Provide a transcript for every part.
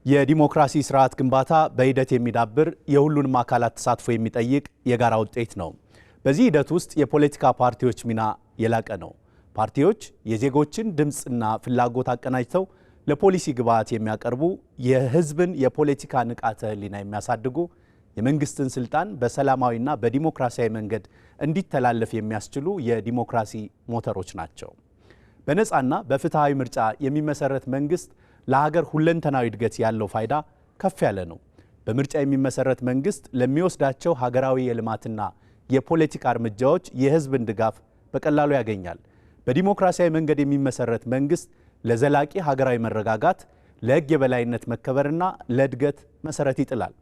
የዲሞክራሲ ስርዓት ግንባታ በሂደት የሚዳብር የሁሉንም አካላት ተሳትፎ የሚጠይቅ የጋራ ውጤት ነው። በዚህ ሂደት ውስጥ የፖለቲካ ፓርቲዎች ሚና የላቀ ነው። ፓርቲዎች የዜጎችን ድምጽና ፍላጎት አቀናጅተው ለፖሊሲ ግብዓት የሚያቀርቡ፣ የህዝብን የፖለቲካ ንቃተ ህሊና የሚያሳድጉ፣ የመንግስትን ስልጣን በሰላማዊና በዲሞክራሲያዊ መንገድ እንዲተላለፍ የሚያስችሉ የዲሞክራሲ ሞተሮች ናቸው። በነፃና በፍትሃዊ ምርጫ የሚመሰረት መንግስት ለሀገር ሁለንተናዊ እድገት ያለው ፋይዳ ከፍ ያለ ነው። በምርጫ የሚመሰረት መንግስት ለሚወስዳቸው ሀገራዊ የልማትና የፖለቲካ እርምጃዎች የህዝብን ድጋፍ በቀላሉ ያገኛል። በዲሞክራሲያዊ መንገድ የሚመሰረት መንግስት ለዘላቂ ሀገራዊ መረጋጋት፣ ለህግ የበላይነት መከበርና ለእድገት መሰረት ይጥላል።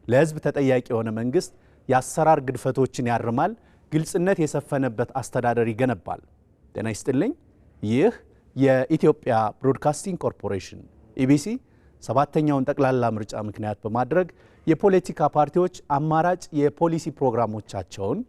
ለህዝብ ተጠያቂ የሆነ መንግስት የአሰራር ግድፈቶችን ያርማል፣ ግልጽነት የሰፈነበት አስተዳደር ይገነባል። ጤና ይስጥልኝ። ይህ የኢትዮጵያ ብሮድካስቲንግ ኮርፖሬሽን ኢቢሲ ሰባተኛውን ጠቅላላ ምርጫ ምክንያት በማድረግ የፖለቲካ ፓርቲዎች አማራጭ የፖሊሲ ፕሮግራሞቻቸውን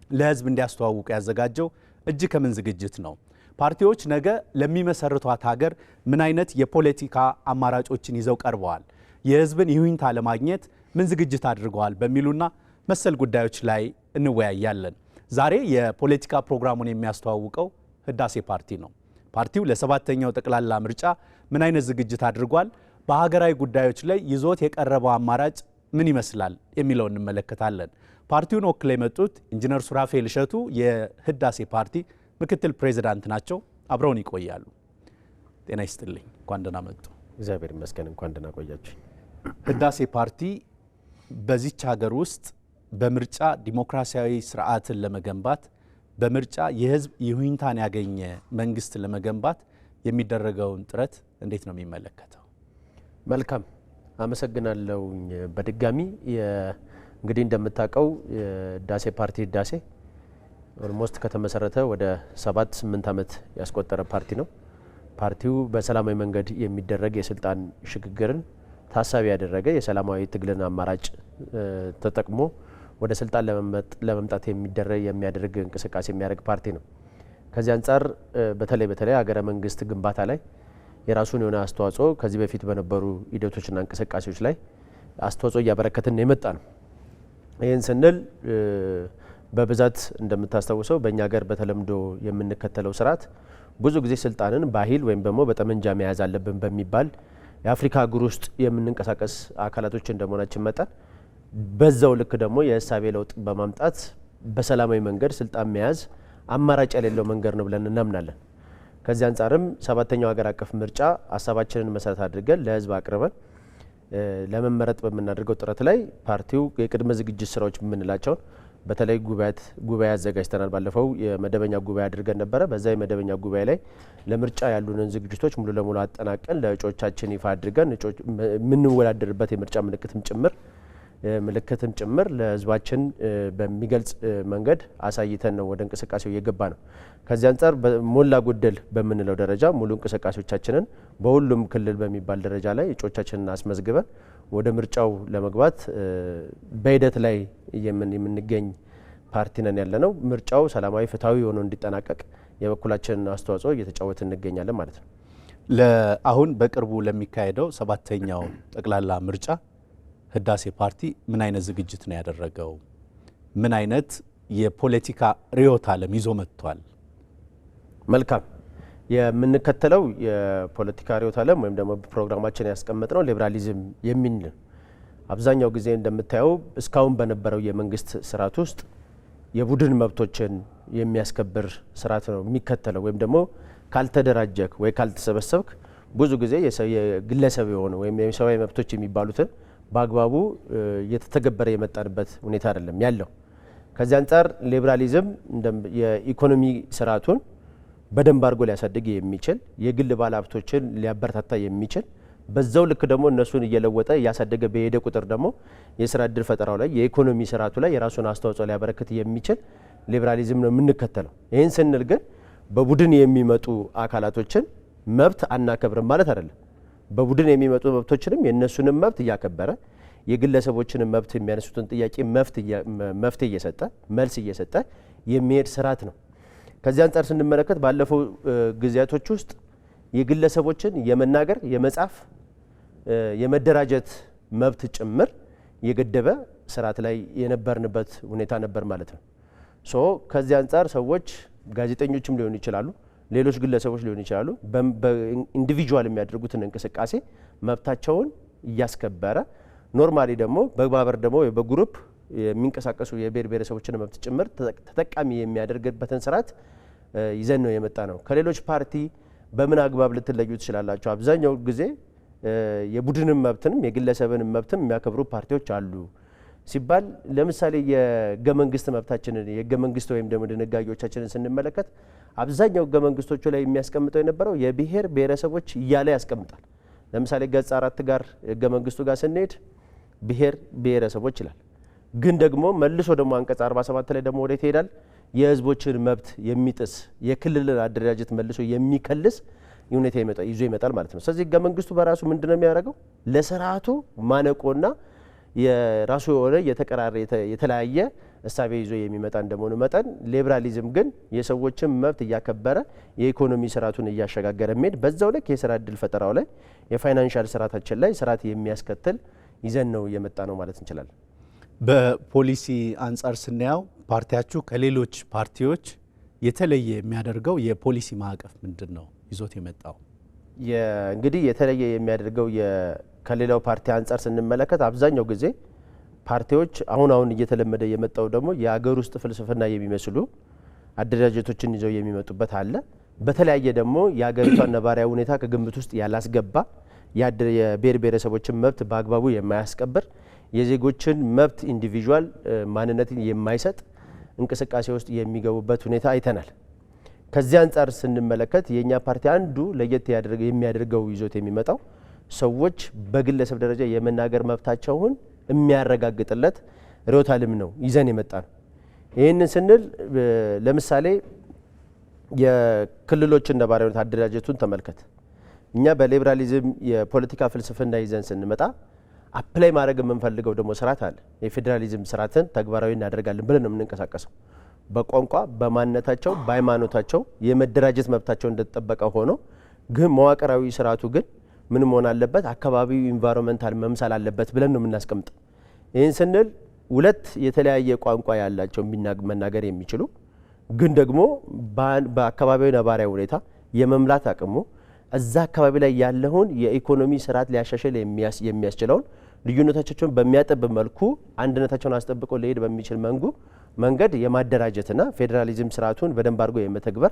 ለህዝብ እንዲያስተዋውቁ ያዘጋጀው እጅ ከምን ዝግጅት ነው። ፓርቲዎች ነገ ለሚመሰርቷት ሀገር ምን አይነት የፖለቲካ አማራጮችን ይዘው ቀርበዋል፣ የህዝብን ይሁንታ ለማግኘት ምን ዝግጅት አድርገዋል በሚሉና መሰል ጉዳዮች ላይ እንወያያለን። ዛሬ የፖለቲካ ፕሮግራሙን የሚያስተዋውቀው ህዳሴ ፓርቲ ነው። ፓርቲው ለሰባተኛው ጠቅላላ ምርጫ ምን አይነት ዝግጅት አድርጓል፣ በሀገራዊ ጉዳዮች ላይ ይዞት የቀረበው አማራጭ ምን ይመስላል የሚለው እንመለከታለን። ፓርቲውን ወክለው የመጡት ኢንጂነር ሱራፌል እሸቱ የህዳሴ ፓርቲ ምክትል ፕሬዝዳንት ናቸው። አብረውን ይቆያሉ። ጤና ይስጥልኝ። እንኳን ደህና መጡ። እግዚአብሔር ይመስገን። እንኳን ደህና ቆያችሁ። ህዳሴ ፓርቲ በዚች ሀገር ውስጥ በምርጫ ዲሞክራሲያዊ ስርዓትን ለመገንባት በምርጫ የህዝብ ይሁንታን ያገኘ መንግስት ለመገንባት የሚደረገውን ጥረት እንዴት ነው የሚመለከተው? መልካም አመሰግናለሁ። በድጋሚ እንግዲህ እንደምታውቀው ህዳሴ ፓርቲ ህዳሴ ኦልሞስት ከተመሰረተ ወደ 7-8 ዓመት ያስቆጠረ ፓርቲ ነው። ፓርቲው በሰላማዊ መንገድ የሚደረግ የስልጣን ሽግግርን ታሳቢ ያደረገ የሰላማዊ ትግልን አማራጭ ተጠቅሞ ወደ ስልጣን ለመምጣት የሚያደርግ እንቅስቃሴ የሚያደርግ ፓርቲ ነው። ከዚህ አንጻር በተለይ ሀገረ መንግስት ግንባታ ላይ የራሱን የሆነ አስተዋጽኦ ከዚህ በፊት በነበሩ ሂደቶችና እንቅስቃሴዎች ላይ አስተዋጽኦ እያበረከትን የመጣ ነው። ይህን ስንል በብዛት እንደምታስታውሰው በእኛ ሀገር በተለምዶ የምንከተለው ስርዓት ብዙ ጊዜ ስልጣንን በኃይል ወይም ደግሞ በጠመንጃ መያዝ አለብን በሚባል የአፍሪካ አህጉር ውስጥ የምንንቀሳቀስ አካላቶች እንደመሆናችን መጠን በዛው ልክ ደግሞ የህሳቤ ለውጥ በማምጣት በሰላማዊ መንገድ ስልጣን መያዝ አማራጭ የሌለው መንገድ ነው ብለን እናምናለን። ከዚህ አንጻርም ሰባተኛው ሀገር አቀፍ ምርጫ ሀሳባችንን መሰረት አድርገን ለህዝብ አቅርበን ለመመረጥ በምናደርገው ጥረት ላይ ፓርቲው የቅድመ ዝግጅት ስራዎች የምንላቸውን በተለይ ጉባኤ አዘጋጅተናል። ባለፈው የመደበኛ ጉባኤ አድርገን ነበረ። በዛ የመደበኛ ጉባኤ ላይ ለምርጫ ያሉንን ዝግጅቶች ሙሉ ለሙሉ አጠናቀን ለእጩዎቻችን ይፋ አድርገን የምንወዳደርበት የምርጫ ምልክትም ጭምር ለህዝባችን በሚገልጽ መንገድ አሳይተን ነው ወደ እንቅስቃሴው እየገባ ነው። ከዚህ አንጻር ሞላ ጎደል በምንለው ደረጃ ሙሉ እንቅስቃሴዎቻችንን በሁሉም ክልል በሚባል ደረጃ ላይ እጩዎቻችንን አስመዝግበን ወደ ምርጫው ለመግባት በሂደት ላይ የምንገኝ ፓርቲ ነን ያለ ነው። ምርጫው ሰላማዊ ፍትሃዊ ሆኖ እንዲጠናቀቅ የበኩላችንን አስተዋጽኦ እየተጫወትን እንገኛለን ማለት ነው። አሁን በቅርቡ ለሚካሄደው ሰባተኛው ጠቅላላ ምርጫ ህዳሴ ፓርቲ ምን አይነት ዝግጅት ነው ያደረገው? ምን አይነት የፖለቲካ ርዕዮተ ዓለም ይዞ መጥቷል? መልካም የምንከተለው የፖለቲካ ርዕዮተ ዓለም ወይም ደግሞ ፕሮግራማችን ያስቀመጥነው ሊበራሊዝም የሚል አብዛኛው ጊዜ እንደምታየው እስካሁን በነበረው የመንግስት ስርዓት ውስጥ የቡድን መብቶችን የሚያስከብር ስርዓት ነው የሚከተለው። ወይም ደግሞ ካልተደራጀክ ወይ ካልተሰበሰብክ ብዙ ጊዜ የግለሰብ የሆነ ወይም የሰብአዊ መብቶች የሚባሉትን በአግባቡ እየተተገበረ የመጣንበት ሁኔታ አይደለም ያለው። ከዚህ አንጻር ሊበራሊዝም የኢኮኖሚ ስርዓቱን በደንብ አድርጎ ሊያሳድግ የሚችል የግል ባለሀብቶችን ሊያበረታታ የሚችል በዛው ልክ ደግሞ እነሱን እየለወጠ እያሳደገ በሄደ ቁጥር ደግሞ የስራ እድል ፈጠራው ላይ የኢኮኖሚ ስርዓቱ ላይ የራሱን አስተዋጽኦ ሊያበረክት የሚችል ሊበራሊዝም ነው የምንከተለው። ይህን ስንል ግን በቡድን የሚመጡ አካላቶችን መብት አናከብርም ማለት አይደለም። በቡድን የሚመጡ መብቶችንም የእነሱንም መብት እያከበረ የግለሰቦችንም መብት የሚያነሱትን ጥያቄ መፍትሄ እየሰጠ መልስ እየሰጠ የሚሄድ ስርዓት ነው። ከዚህ አንጻር ስንመለከት ባለፈው ጊዜያቶች ውስጥ የግለሰቦችን የመናገር የመጻፍ የመደራጀት መብት ጭምር የገደበ ስርዓት ላይ የነበርንበት ሁኔታ ነበር ማለት ነው። ሶ ከዚህ አንጻር ሰዎች ጋዜጠኞችም ሊሆኑ ይችላሉ፣ ሌሎች ግለሰቦች ሊሆኑ ይችላሉ፣ በኢንዲቪጁዋል የሚያደርጉትን እንቅስቃሴ መብታቸውን እያስከበረ ኖርማሊ ደግሞ በማህበር ደግሞ በግሩፕ የሚንቀሳቀሱ የብሔር ብሔረሰቦችን መብት ጭምር ተጠቃሚ የሚያደርግበትን ስርዓት ይዘን ነው የመጣ ነው። ከሌሎች ፓርቲ በምን አግባብ ልትለዩ ትችላላችሁ? አብዛኛው ጊዜ የቡድንም መብትንም የግለሰብንም መብትም የሚያከብሩ ፓርቲዎች አሉ ሲባል ለምሳሌ የህገ መንግስት መብታችንን የህገ መንግስት ወይም ደግሞ ድንጋጌዎቻችንን ስንመለከት አብዛኛው ህገ መንግስቶቹ ላይ የሚያስቀምጠው የነበረው የብሔር ብሔረሰቦች እያለ ያስቀምጣል። ለምሳሌ ገጽ 4 ጋር ህገ መንግስቱ ጋር ስንሄድ ብሔር ብሔረሰቦች ይላል። ግን ደግሞ መልሶ ደግሞ አንቀጽ 47 ላይ ደግሞ ወዴት ይሄዳል? የህዝቦችን መብት የሚጥስ የክልልን አደረጃጀት መልሶ የሚከልስ ሁኔታ ይዞ ይመጣል ማለት ነው። ስለዚህ ህገ መንግስቱ በራሱ ምንድነው የሚያደርገው? ለስርዓቱ ማነቆና የራሱ የሆነ የተለያየ እሳቤ ይዞ የሚመጣ እንደመሆኑ መጠን ሊበራሊዝም ግን የሰዎችን መብት እያከበረ የኢኮኖሚ ስርዓቱን እያሸጋገረ የሚሄድ በዛው ልክ የስራ እድል ፈጠራው ላይ የፋይናንሻል ስርዓታችን ላይ ስርዓት የሚያስከትል ይዘን ነው የመጣ ነው ማለት እንችላለን። በፖሊሲ አንጻር ስናየው ፓርቲያችሁ ከሌሎች ፓርቲዎች የተለየ የሚያደርገው የፖሊሲ ማዕቀፍ ምንድን ነው ይዞት የመጣው? እንግዲህ የተለየ የሚያደርገው ከሌላው ፓርቲ አንጻር ስንመለከት አብዛኛው ጊዜ ፓርቲዎች አሁን እየተለመደ የመጣው ደግሞ የአገር ውስጥ ፍልስፍና የሚመስሉ አደረጃጀቶችን ይዘው የሚመጡበት አለ። በተለያየ ደግሞ የአገሪቷን ነባራዊ ሁኔታ ከግምት ውስጥ ያላስገባ የብሔር ብሔረሰቦችን መብት በአግባቡ የማያስከብር የዜጎችን መብት ኢንዲቪጁዋል ማንነትን የማይሰጥ እንቅስቃሴ ውስጥ የሚገቡበት ሁኔታ አይተናል። ከዚህ አንጻር ስንመለከት የኛ ፓርቲ አንዱ ለየት የሚያደርገው ይዞት የሚመጣው ሰዎች በግለሰብ ደረጃ የመናገር መብታቸውን የሚያረጋግጥለት ርዕዮተ ዓለም ነው ይዘን የመጣ ነው። ይህንን ስንል ለምሳሌ የክልሎችን ነባራዊ ሁኔታ አደረጃጀቱን ተመልከት። እኛ በሊበራሊዝም የፖለቲካ ፍልስፍና ይዘን ስንመጣ አፕላይ ማድረግ የምንፈልገው ደግሞ ስርዓት አለ። የፌዴራሊዝም ስርዓትን ተግባራዊ እናደርጋለን ብለን ነው የምንንቀሳቀሰው። በቋንቋ በማንነታቸው በሃይማኖታቸው የመደራጀት መብታቸው እንደተጠበቀ ሆኖ ግን መዋቅራዊ ስርዓቱ ግን ምን መሆን አለበት? አካባቢው ኢንቫይሮንመንታል መምሰል አለበት ብለን ነው የምናስቀምጠው። ይህን ስንል ሁለት የተለያየ ቋንቋ ያላቸው መናገር የሚችሉ ግን ደግሞ በአካባቢው ነባራዊ ሁኔታ የመምላት አቅሙ እዛ አካባቢ ላይ ያለውን የኢኮኖሚ ስርዓት ሊያሻሽል የሚያስችለውን ልዩነቶቻቸውን በሚያጠብ መልኩ አንድነታቸውን አስጠብቀው ሊሄድ በሚችል መንገድ የማደራጀትና ፌዴራሊዝም ስርዓቱን በደንብ አድርጎ የመተግበር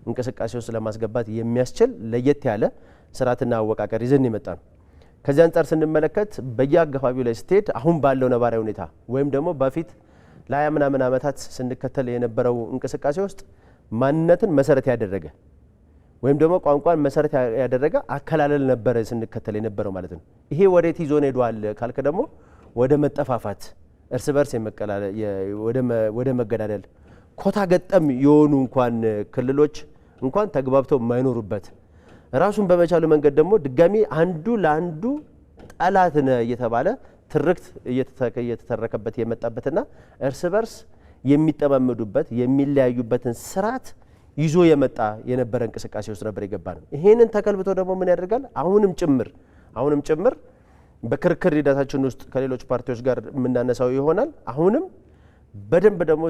እንቅስቃሴ ውስጥ ለማስገባት የሚያስችል ለየት ያለ ስርዓትና አወቃቀር ይዘን የመጣ ነው። ከዚህ አንጻር ስንመለከት በየአካባቢው ላይ ስትሄድ አሁን ባለው ነባራዊ ሁኔታ ወይም ደግሞ በፊት ለ20 ምናምን ዓመታት ስንከተል የነበረው እንቅስቃሴ ውስጥ ማንነትን መሰረት ያደረገ ወይም ደግሞ ቋንቋን መሰረት ያደረገ አከላለል ነበረ ስንከተል የነበረው ማለት ነው። ይሄ ወዴት ይዞን ሄዷል ካልከ ደግሞ ወደ መጠፋፋት፣ እርስ በርስ ወደ መገዳደል፣ ኮታ ገጠም የሆኑ እንኳን ክልሎች እንኳን ተግባብተው የማይኖሩበት ራሱን በመቻሉ መንገድ ደግሞ ድጋሚ አንዱ ለአንዱ ጠላት ነው እየተባለ ትርክት እየተተረከበት የመጣበትና እርስ በርስ የሚጠማመዱበት የሚለያዩበትን ስርዓት ይዞ የነበረ እንቅስቃሴ ውስጥ ነበር የገባ ነው። ይሄንን ተከልብቶ ደግሞ ምን ያደርጋል? አሁንም ጭምር በክርክር ሂደታችን ውስጥ ከሌሎች ፓርቲዎች ጋር የምናነሳው ይሆናል። አሁንም በደንብ ደግሞ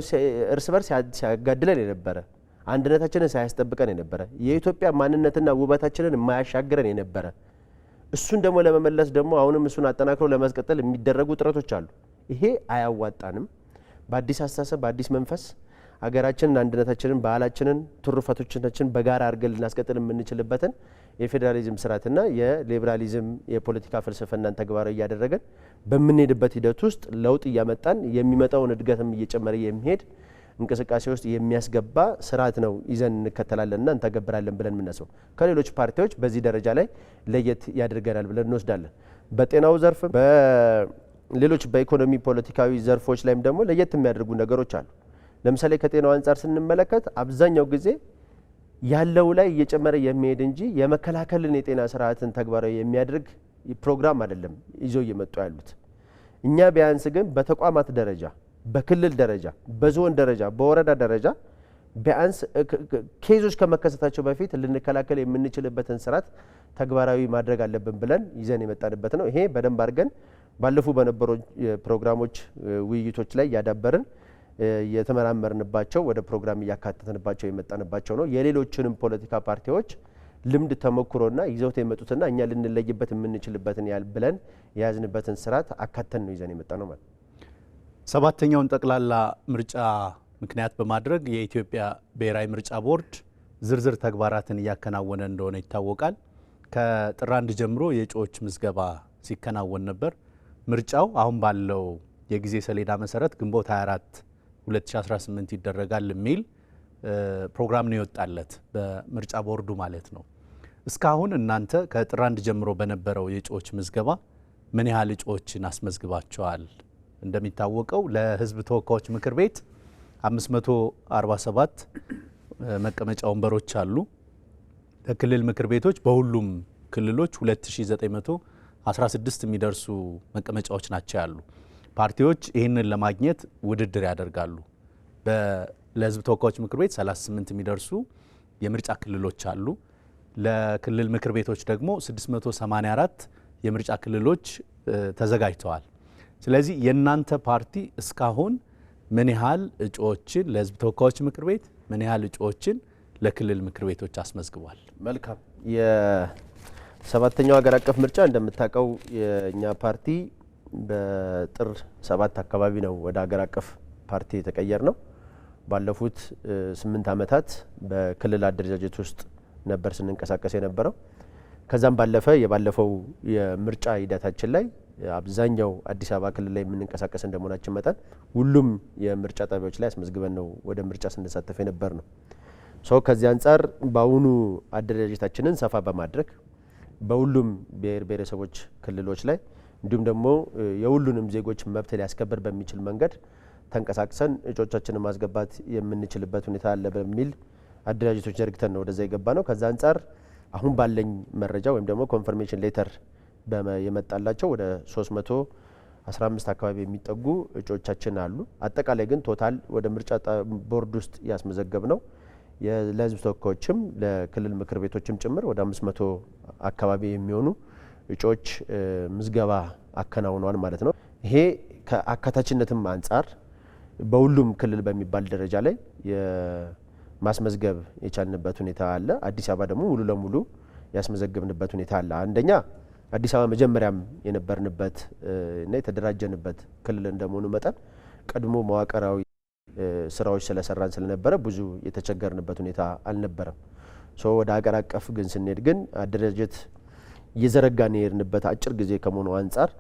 እርስ በርስ ሲያጋድለን የነበረ አንድነታችንን ሳያስጠብቀን የነበረ የኢትዮጵያ ማንነትና ውበታችንን የማያሻግረን የነበረ እሱን ደግሞ ለመመለስ ደግሞ አሁንም እሱን አጠናክሮ ለማስቀጠል የሚደረጉ ጥረቶች አሉ። ይሄ አያዋጣንም። በአዲስ አስተሳሰብ በአዲስ መንፈስ አገራችንን፣ አንድነታችንን፣ ባህላችንን፣ ትሩፋቶቻችንን በጋራ አድርገን ልናስቀጥል የምንችልበትን የፌዴራሊዝም ስርዓትና የሊበራሊዝም የፖለቲካ ፍልስፍናን ተግባራዊ እያደረገን በምንሄድበት ሂደት ውስጥ ለውጥ እያመጣን የሚመጣውን እድገትም እየጨመረ የሚሄድ እንቅስቃሴ ውስጥ የሚያስገባ ስርዓት ነው ይዘን እንከተላለንና እንተገብራለን ብለን የምናስበው። ከሌሎች ፓርቲዎች በዚህ ደረጃ ላይ ለየት ያደርገናል ብለን እንወስዳለን። በጤናው ዘርፍ በሌሎች በኢኮኖሚ ፖለቲካዊ ዘርፎች ላይም ደግሞ ለየት የሚያደርጉ ነገሮች አሉ። ለምሳሌ ከጤናው አንጻር ስንመለከት አብዛኛው ጊዜ ያለው ላይ እየጨመረ የሚሄድ እንጂ የመከላከልን የጤና ስርዓትን ተግባራዊ የሚያደርግ ፕሮግራም አይደለም ይዘው እየመጡ ያሉት። እኛ ቢያንስ ግን በተቋማት ደረጃ፣ በክልል ደረጃ፣ በዞን ደረጃ፣ በወረዳ ደረጃ ቢያንስ ኬዞች ከመከሰታቸው በፊት ልንከላከል የምንችልበትን ስርዓት ተግባራዊ ማድረግ አለብን ብለን ይዘን የመጣንበት ነው። ይሄ በደንብ አድርገን ባለፉ በነበሩ ፕሮግራሞች ውይይቶች ላይ ያዳበርን የተመራመርንባቸው ወደ ፕሮግራም እያካተትንባቸው የመጣንባቸው ነው። የሌሎችንም ፖለቲካ ፓርቲዎች ልምድ ተሞክሮና ይዘውት የመጡትና እኛ ልንለይበት የምንችልበትን ያህል ብለን የያዝንበትን ስርዓት አካተን ነው ይዘን የመጣ ነው ማለት። ሰባተኛውን ጠቅላላ ምርጫ ምክንያት በማድረግ የኢትዮጵያ ብሔራዊ ምርጫ ቦርድ ዝርዝር ተግባራትን እያከናወነ እንደሆነ ይታወቃል። ከጥር 1 ጀምሮ የእጩዎች ምዝገባ ሲከናወን ነበር። ምርጫው አሁን ባለው የጊዜ ሰሌዳ መሰረት ግንቦት 24 2018 ይደረጋል የሚል ፕሮግራም ነው የወጣለት በምርጫ ቦርዱ ማለት ነው። እስካሁን እናንተ ከጥር 1 ጀምሮ በነበረው የእጩዎች ምዝገባ ምን ያህል እጩዎችን አስመዝግባቸዋል? እንደሚታወቀው ለሕዝብ ተወካዮች ምክር ቤት 547 መቀመጫ ወንበሮች አሉ። ለክልል ምክር ቤቶች በሁሉም ክልሎች 2916 የሚደርሱ መቀመጫዎች ናቸው ያሉ። ፓርቲዎች ይህንን ለማግኘት ውድድር ያደርጋሉ። ለሕዝብ ተወካዮች ምክር ቤት 38 የሚደርሱ የምርጫ ክልሎች አሉ። ለክልል ምክር ቤቶች ደግሞ 684 የምርጫ ክልሎች ተዘጋጅተዋል። ስለዚህ የእናንተ ፓርቲ እስካሁን ምን ያህል እጩዎችን ለሕዝብ ተወካዮች ምክር ቤት ምን ያህል እጩዎችን ለክልል ምክር ቤቶች አስመዝግቧል? መልካም። የሰባተኛው ሀገር አቀፍ ምርጫ እንደምታውቀው የእኛ ፓርቲ በጥር 7 አካባቢ ነው ወደ ሀገር አቀፍ ፓርቲ የተቀየር ነው። ባለፉት 8 ዓመታት በክልል አደረጃጀት ውስጥ ነበር ስንንቀሳቀስ የነበረው። ከዛም ባለፈ የባለፈው የምርጫ ሂደታችን ላይ አብዛኛው አዲስ አበባ ክልል ላይ የምንንቀሳቀስ እንደመሆናችን መጠን ሁሉም የምርጫ ጣቢያዎች ላይ አስመዝግበን ነው ወደ ምርጫ ስንሳተፍ የነበር ነው። ከዚህ አንጻር በአሁኑ አደረጃጀታችንን ሰፋ በማድረግ በሁሉም ብሔር ብሔረሰቦች ክልሎች ላይ እንዲሁም ደግሞ የሁሉንም ዜጎች መብት ሊያስከብር በሚችል መንገድ ተንቀሳቅሰን እጩዎቻችንን ማስገባት የምንችልበት ሁኔታ አለ በሚል አደረጃጀቶች ዘርግተን ነው ወደዛ የገባ ነው። ከዛ አንጻር አሁን ባለኝ መረጃ ወይም ደግሞ ኮንፈርሜሽን ሌተር የመጣላቸው ወደ 315 አካባቢ የሚጠጉ እጩዎቻችን አሉ። አጠቃላይ ግን ቶታል ወደ ምርጫ ቦርድ ውስጥ ያስመዘገብ ነው ለሕዝብ ተወካዮችም ለክልል ምክር ቤቶችም ጭምር ወደ 500 አካባቢ የሚሆኑ እጩዎች ምዝገባ አከናውነዋል ማለት ነው። ይሄ ከአካታችነትም አንጻር በሁሉም ክልል በሚባል ደረጃ ላይ የማስመዝገብ የቻልንበት ሁኔታ አለ። አዲስ አበባ ደግሞ ሙሉ ለሙሉ ያስመዘገብንበት ሁኔታ አለ። አንደኛ አዲስ አበባ መጀመሪያም የነበርንበት እና የተደራጀንበት ክልል እንደመሆኑ መጠን ቀድሞ መዋቅራዊ ስራዎች ስለሰራን ስለነበረ ብዙ የተቸገርንበት ሁኔታ አልነበረም። ወደ ሀገር አቀፍ ግን ስንሄድ ግን አደረጃጀት እየዘረጋን የሄድንበት አጭር ጊዜ ከመሆኑ አንጻር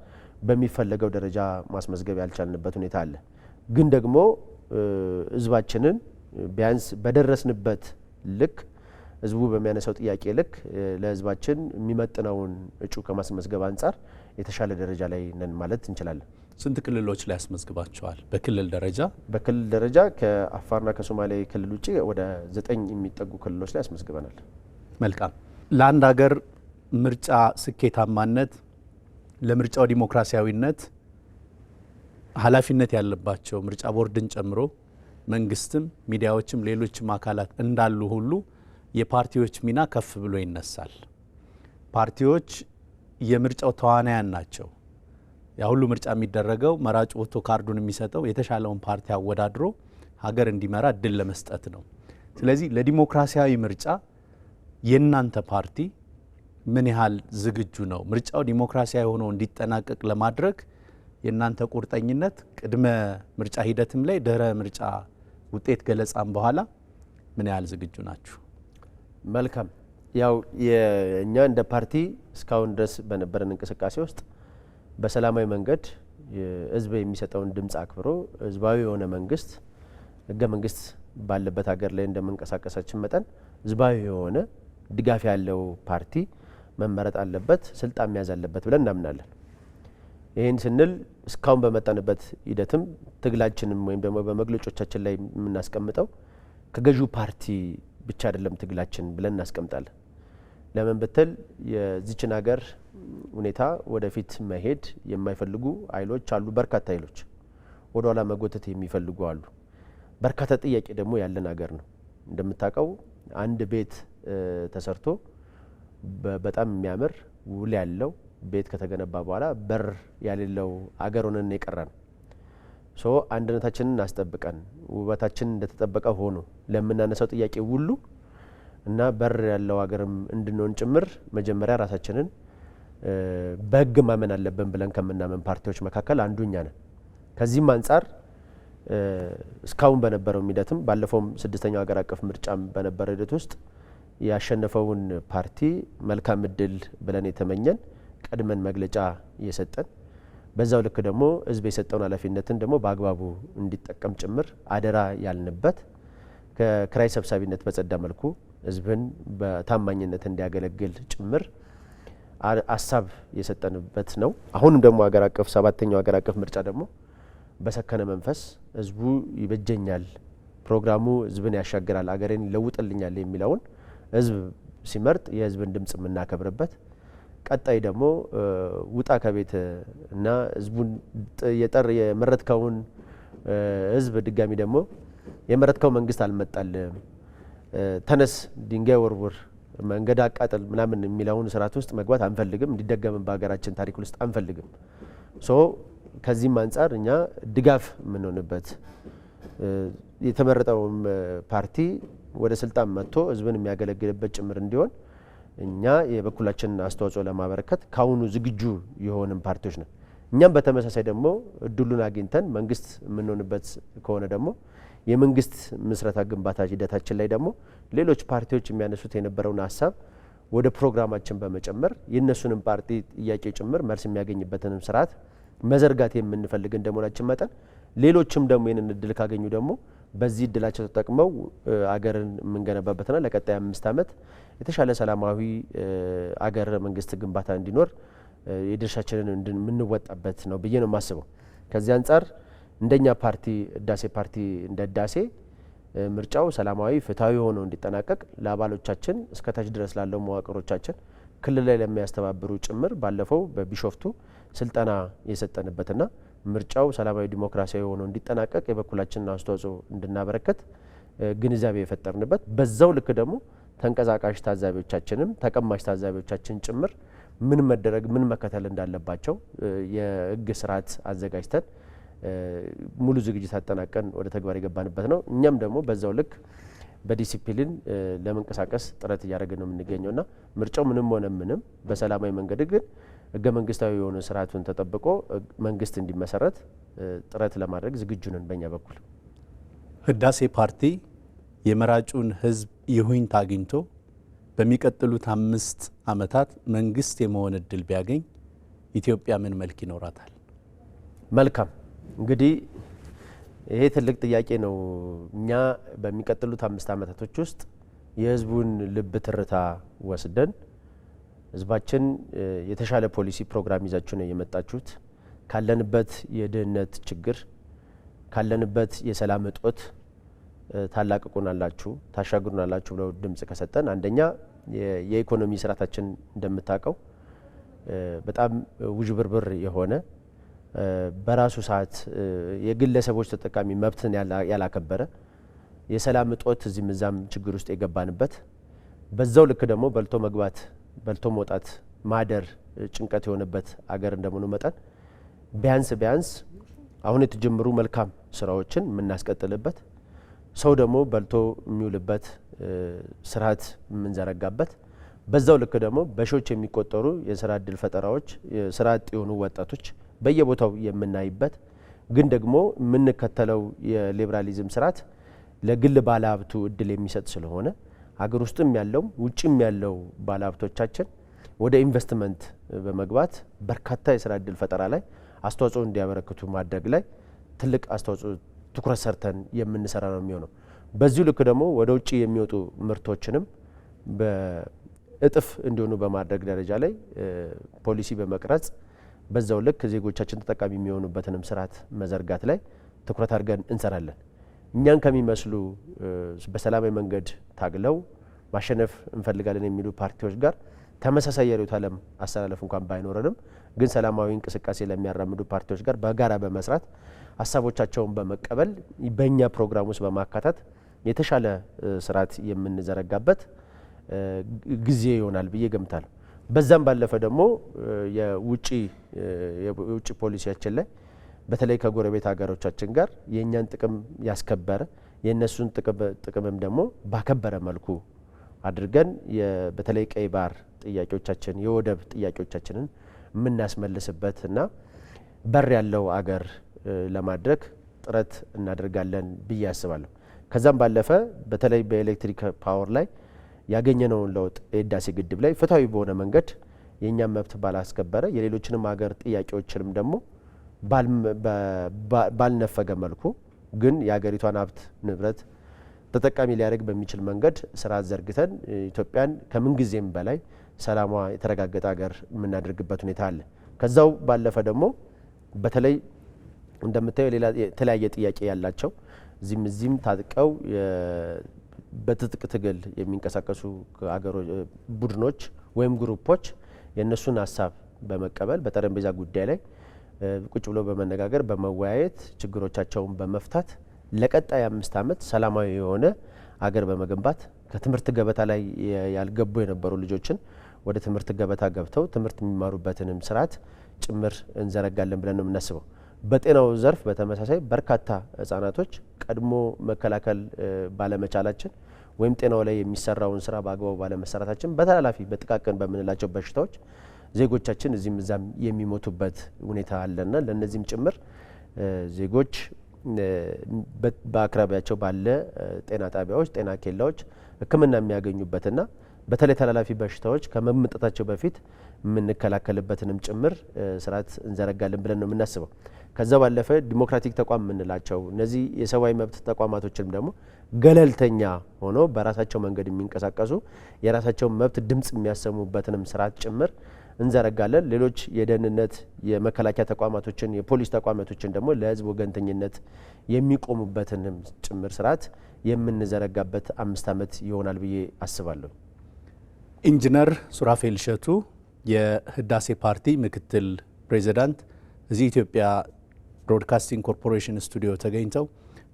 በሚፈለገው ደረጃ ማስመዝገብ ያልቻልንበት ሁኔታ አለ። ግን ደግሞ ህዝባችንን ቢያንስ በደረስንበት ልክ ህዝቡ በሚያነሳው ጥያቄ ልክ ለህዝባችን የሚመጥነውን እጩ ከማስመዝገብ አንጻር የተሻለ ደረጃ ላይ ነን ማለት እንችላለን። ስንት ክልሎች ላይ ያስመዝግባቸዋል? በክልል ደረጃ ከአፋርና ከሶማሌ ክልል ውጭ ወደ 9 የሚጠጉ ክልሎች ላይ ያስመዝግበናል። መልካም። ለአንድ ሀገር ምርጫ ስኬታማነት፣ ለምርጫው ዲሞክራሲያዊነት ኃላፊነት ያለባቸው ምርጫ ቦርድን ጨምሮ መንግስትም፣ ሚዲያዎችም፣ ሌሎችም አካላት እንዳሉ ሁሉ የፓርቲዎች ሚና ከፍ ብሎ ይነሳል። ፓርቲዎች የምርጫው ተዋናያን ናቸው። ያ ሁሉ ምርጫ የሚደረገው መራጭ ወጥቶ ካርዱን የሚሰጠው የተሻለውን ፓርቲ አወዳድሮ ሀገር እንዲመራ እድል ለመስጠት ነው። ስለዚህ ለዲሞክራሲያዊ ምርጫ የእናንተ ፓርቲ ምን ያህል ዝግጁ ነው? ምርጫው ዲሞክራሲያዊ ሆኖ እንዲጠናቀቅ ለማድረግ የእናንተ ቁርጠኝነት ቅድመ ምርጫ ሂደትም ላይ ድህረ ምርጫ ውጤት ገለጻም በኋላ ምን ያህል ዝግጁ ናችሁ? መልካም። ያው እኛ እንደ ፓርቲ እስካሁን ድረስ በነበረን እንቅስቃሴ ውስጥ በሰላማዊ መንገድ ህዝብ የሚሰጠውን ድምፅ አክብሮ ህዝባዊ የሆነ መንግስት ህገ መንግስት ባለበት ሀገር ላይ እንደምንቀሳቀሳችን መጠን ህዝባዊ የሆነ ድጋፍ ያለው ፓርቲ መመረጥ አለበት፣ ስልጣን መያዝ አለበት ብለን እናምናለን። ይህን ስንል እስካሁን በመጣንበት ሂደትም ትግላችንም ወይም ደግሞ በመግለጫዎቻችን ላይ የምናስቀምጠው ከገዢው ፓርቲ ብቻ አይደለም ትግላችን ብለን እናስቀምጣለን። ለምን ብትል የዚችን ሀገር ሁኔታ ወደፊት መሄድ የማይፈልጉ ኃይሎች አሉ። በርካታ ኃይሎች ወደ ኋላ መጎተት የሚፈልጉ አሉ። በርካታ ጥያቄ ደግሞ ያለን ሀገር ነው። እንደምታውቀው አንድ ቤት ተሰርቶ በጣም የሚያምር ውል ያለው ቤት ከተገነባ በኋላ በር ያሌለው አገር ሆነን የቀረን ሶ አንድነታችንን አስጠብቀን ውበታችንን እንደተጠበቀ ሆኖ ለምናነሳው ጥያቄ ሁሉ እና በር ያለው አገርም እንድንሆን ጭምር መጀመሪያ ራሳችንን በሕግ ማመን አለብን ብለን ከምናመን ፓርቲዎች መካከል አንዱኛ ነን። ከዚህም አንጻር እስካሁን በነበረው ሂደትም ባለፈውም 6ኛው ሀገር አቀፍ ምርጫም በነበረው ሂደት ውስጥ ያሸነፈውን ፓርቲ መልካም እድል ብለን የተመኘን ቀድመን መግለጫ እየሰጠን በዛው ልክ ደግሞ ህዝብ የሰጠውን ኃላፊነትን ደግሞ በአግባቡ እንዲጠቀም ጭምር አደራ ያልንበት ከክራይ ሰብሳቢነት በጸዳ መልኩ ህዝብን በታማኝነት እንዲያገለግል ጭምር ሀሳብ የሰጠንበት ነው። አሁንም ደግሞ ሀገር አቀፍ 7ኛው ሀገር አቀፍ ምርጫ ደግሞ በሰከነ መንፈስ ህዝቡ ይበጀኛል፣ ፕሮግራሙ ህዝብን ያሻግራል፣ አገሬን ይለውጥልኛል የሚለውን ህዝብ ሲመርጥ የህዝብን ድምጽ የምናከብርበት ቀጣይ ደግሞ ውጣ ከቤት እና ህዝቡን የመረጥከውን ህዝብ ድጋሚ ደግሞ የመረጥከው መንግስት አልመጣልም፣ ተነስ ድንጋይ ወርውር፣ መንገድ አቃጥል ምናምን የሚለውን ስርዓት ውስጥ መግባት አንፈልግም። እንዲደገም በሀገራችን ታሪክ ውስጥ አንፈልግም። ሶ ከዚህም አንጻር እኛ ድጋፍ የምንሆንበት የተመረጠውን ፓርቲ ወደ ስልጣን መጥቶ ህዝብን የሚያገለግልበት ጭምር እንዲሆን እኛ የበኩላችንን አስተዋጽኦ ለማበረከት ካሁኑ ዝግጁ የሆንን ፓርቲዎች ነን። እኛም በተመሳሳይ ደግሞ እድሉን አግኝተን መንግስት የምንሆንበት ከሆነ ደግሞ የመንግስት ምስረታ ግንባታ ሂደታችን ላይ ደግሞ ሌሎች ፓርቲዎች የሚያነሱት የነበረውን ሀሳብ ወደ ፕሮግራማችን በመጨመር የእነሱንም ፓርቲ ጥያቄ ጭምር መልስ የሚያገኝበትንም ስርዓት መዘርጋት የምንፈልግ እንደመሆናችን መጠን ሌሎችም ደግሞ ይህንን እድል ካገኙ ደግሞ በዚህ እድላቸው ተጠቅመው አገርን የምንገነባበትና ለቀጣይ 5 ዓመት የተሻለ ሰላማዊ አገር መንግስት ግንባታ እንዲኖር የድርሻችንን የምንወጣበት ነው ብዬ ነው የማስበው። ከዚህ አንጻር እንደኛ ፓርቲ ህዳሴ ፓርቲ እንደ ህዳሴ ምርጫው ሰላማዊ ፍትሃዊ ሆኖ እንዲጠናቀቅ ለአባሎቻችን እስከታች ድረስ ላለው መዋቅሮቻችን ክልል ላይ ለሚያስተባብሩ ጭምር ባለፈው በቢሾፍቱ ስልጠና የሰጠንበትና ምርጫው ሰላማዊ ዲሞክራሲያዊ ሆኖ እንዲጠናቀቅ የበኩላችንን አስተዋጽኦ እንድናበረከት ግንዛቤ የፈጠርንበት በዛው ልክ ደግሞ ተንቀሳቃሽ ታዛቢዎቻችንም ተቀማጭ ታዛቢዎቻችን ጭምር ምን መደረግ ምን መከተል እንዳለባቸው የህግ ስርዓት አዘጋጅተን ሙሉ ዝግጅት አጠናቀን ወደ ተግባር የገባንበት ነው። እኛም ደግሞ በዛው ልክ በዲሲፕሊን ለመንቀሳቀስ ጥረት እያደረግን ነው የምንገኘውና ምርጫው ምንም ሆነ ምንም በሰላማዊ መንገድ ግን ህገ መንግስታዊ የሆነ ስርዓቱን ተጠብቆ መንግስት እንዲመሰረት ጥረት ለማድረግ ዝግጁ ነን። በእኛ በኩል ህዳሴ ፓርቲ የመራጩን ህዝብ ይሁንታ አግኝቶ በሚቀጥሉት 5 ዓመታት መንግስት የመሆን እድል ቢያገኝ ኢትዮጵያ ምን መልክ ይኖራታል? መልካም እንግዲህ ይሄ ትልቅ ጥያቄ ነው። እኛ በሚቀጥሉት 5 ዓመታቶች ውስጥ የህዝቡን ልብ ትርታ ወስደን ህዝባችን የተሻለ ፖሊሲ ፕሮግራም ይዛችሁ ነው የመጣችሁት፣ ካለንበት የድህነት ችግር ካለንበት የሰላም እጦት ታላቅቁናላችሁ ታሻግሩናላችሁ ብለው ድምጽ ከሰጠን አንደኛ የኢኮኖሚ ስርዓታችን እንደምታውቀው በጣም ውዥብርብር የሆነ በራሱ ሰዓት የግለሰቦች ተጠቃሚ መብትን ያላከበረ የሰላም እጦት እዚህም እዛም ችግር ውስጥ የገባንበት በዛው ልክ ደግሞ በልቶ መግባት በልቶ መውጣት ማደር ጭንቀት የሆነበት አገር እንደመሆኑ መጠን ቢያንስ አሁን የተጀመሩ መልካም ስራዎችን የምናስቀጥልበት ሰው ደግሞ በልቶ የሚውልበት ስርዓት የምንዘረጋበት በዛው ልክ ደግሞ በሺዎች የሚቆጠሩ የስራ እድል ፈጠራዎች ስራ አጥ የሆኑ ወጣቶች በየቦታው የምናይበት ግን ደግሞ የምንከተለው የሊበራሊዝም ስርዓት ለግል ባለሀብቱ እድል የሚሰጥ ስለሆነ ሀገር ውስጥም ያለው ውጭም ያለው ባለሀብቶቻችን ወደ ኢንቨስትመንት በመግባት በርካታ የስራ እድል ፈጠራ ላይ አስተዋጽኦ እንዲያበረክቱ ማድረግ ላይ ትልቅ አስተዋጽኦ ትኩረት ሰርተን የምንሰራ ነው የሚሆነው። በዚሁ ልክ ደግሞ ወደ ውጭ የሚወጡ ምርቶችንም በእጥፍ እንዲሆኑ በማድረግ ደረጃ ላይ ፖሊሲ በመቅረጽ በዛው ልክ ዜጎቻችን ተጠቃሚ የሚሆኑበትንም ስርዓት መዘርጋት ላይ ትኩረት አድርገን እንሰራለን። እኛን ከሚመስሉ በሰላማዊ መንገድ ታግለው ማሸነፍ እንፈልጋለን የሚሉ ፓርቲዎች ጋር ተመሳሳይ የርዕዮተ ዓለም አስተላለፍ እንኳን ባይኖረንም ግን ሰላማዊ እንቅስቃሴ ለሚያራምዱ ፓርቲዎች ጋር በጋራ በመስራት ሀሳቦቻቸውን በመቀበል በእኛ ፕሮግራም ውስጥ በማካተት የተሻለ ስርዓት የምንዘረጋበት ጊዜ ይሆናል ብዬ ገምታለሁ። በዛም ባለፈ ደግሞ የውጪ ፖሊሲያችን ላይ በተለይ ከጎረቤት ሀገሮቻችን ጋር የእኛን ጥቅም ያስከበረ የእነሱን ጥቅምም ደግሞ ባከበረ መልኩ አድርገን በተለይ ቀይ ባህር ጥያቄዎቻችን የወደብ ጥያቄዎቻችንን የምናስመልስበትና በር ያለው አገር ለማድረግ ጥረት እናደርጋለን ብዬ አስባለሁ። ከዛም ባለፈ በተለይ በኤሌክትሪክ ፓወር ላይ ያገኘነውን ለውጥ የህዳሴ ግድብ ላይ ፍትሃዊ በሆነ መንገድ የእኛን መብት ባላስከበረ የሌሎችንም ሀገር ጥያቄዎችንም ደግሞ ባልነፈገ መልኩ ግን የሀገሪቷን ሀብት ንብረት ተጠቃሚ ሊያደርግ በሚችል መንገድ ስርዓት ዘርግተን ኢትዮጵያን ከምንጊዜም በላይ ሰላሟ የተረጋገጠ ሀገር የምናደርግበት ሁኔታ አለ። ከዛው ባለፈ ደግሞ በተለይ እንደምታየው ሌላ የተለያየ ጥያቄ ያላቸው እዚህም ታጥቀው በትጥቅ ትግል የሚንቀሳቀሱ ቡድኖች ወይም ግሩፖች የእነሱን ሀሳብ በመቀበል በጠረጴዛ ጉዳይ ላይ ቁጭ ብሎ በመነጋገር በመወያየት ችግሮቻቸውን በመፍታት ለቀጣይ 5 ዓመት ሰላማዊ የሆነ አገር በመገንባት ከትምህርት ገበታ ላይ ያልገቡ የነበሩ ልጆችን ወደ ትምህርት ገበታ ገብተው ትምህርት የሚማሩበትንም ስርዓት ጭምር እንዘረጋለን ብለን ነው የምናስበው። በጤናው ዘርፍ በተመሳሳይ በርካታ ህጻናቶች ቀድሞ መከላከል ባለመቻላችን ወይም ጤናው ላይ የሚሰራውን ስራ በአግባቡ ባለመሰራታችን በተላላፊ በጥቃቅን በምንላቸው በሽታዎች ዜጎቻችን እዚህም እዛም የሚሞቱበት ሁኔታ አለና ለነዚህም ጭምር ዜጎች በአቅራቢያቸው ባለ ጤና ጣቢያዎች ጤና ኬላዎች ሕክምና የሚያገኙበትና በተለይ ተላላፊ በሽታዎች ከመምጣታቸው በፊት የምንከላከልበትንም ጭምር ስርዓት እንዘረጋለን ብለን ነው የምናስበው። ከዛ ባለፈ ዲሞክራቲክ ተቋም የምንላቸው እነዚህ የሰብአዊ መብት ተቋማቶችንም ደግሞ ገለልተኛ ሆነው በራሳቸው መንገድ የሚንቀሳቀሱ የራሳቸውን መብት ድምጽ የሚያሰሙበትንም ስርዓት ጭምር እንዘረጋለን። ሌሎች የደህንነት የመከላከያ ተቋማቶችን የፖሊስ ተቋማቶችን ደግሞ ለህዝብ ወገንተኝነት የሚቆሙበትንም ጭምር ስርዓት የምንዘረጋበት 5 ዓመት ይሆናል ብዬ አስባለሁ። ኢንጂነር ሱራፌል እሸቱ የህዳሴ ፓርቲ ምክትል ፕሬዚዳንት እዚህ ኢትዮጵያ ብሮድካስቲንግ ኮርፖሬሽን ስቱዲዮ ተገኝተው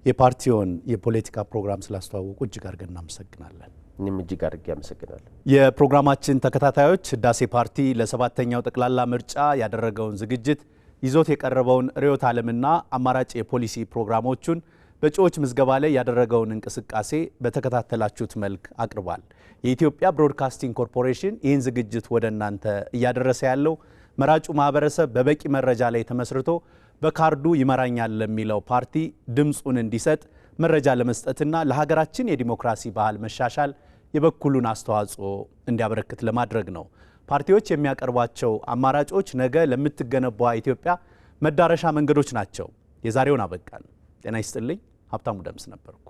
የፓርቲውን የፖለቲካ ፕሮግራም ስላስተዋወቁ እጅግ አድርገን እናመሰግናለን። እኔም እጅግ አድርጌ አመሰግናለሁ። የፕሮግራማችን ተከታታዮች ህዳሴ ፓርቲ ለ7ኛው ጠቅላላ ምርጫ ያደረገውን ዝግጅት ይዞት የቀረበውን ርዕዮተ ዓለምና አማራጭ የፖሊሲ ፕሮግራሞቹን በእጩዎች ምዝገባ ላይ ያደረገውን እንቅስቃሴ በተከታተላችሁት መልክ አቅርቧል። የኢትዮጵያ ብሮድካስቲንግ ኮርፖሬሽን ይህን ዝግጅት ወደ እናንተ እያደረሰ ያለው መራጩ ማህበረሰብ በበቂ መረጃ ላይ ተመስርቶ በካርዱ ይመራኛል ለሚለው ፓርቲ ድምጹን እንዲሰጥ መረጃ ለመስጠትና ለሀገራችን የዲሞክራሲ ባህል መሻሻል የበኩሉን አስተዋጽኦ እንዲያበረክት ለማድረግ ነው። ፓርቲዎች የሚያቀርቧቸው አማራጮች ነገ ለምትገነባው ኢትዮጵያ መዳረሻ መንገዶች ናቸው። የዛሬውን አበቃን። ጤና ይስጥልኝ። ሀብታሙ ደምስ ነበርኩ።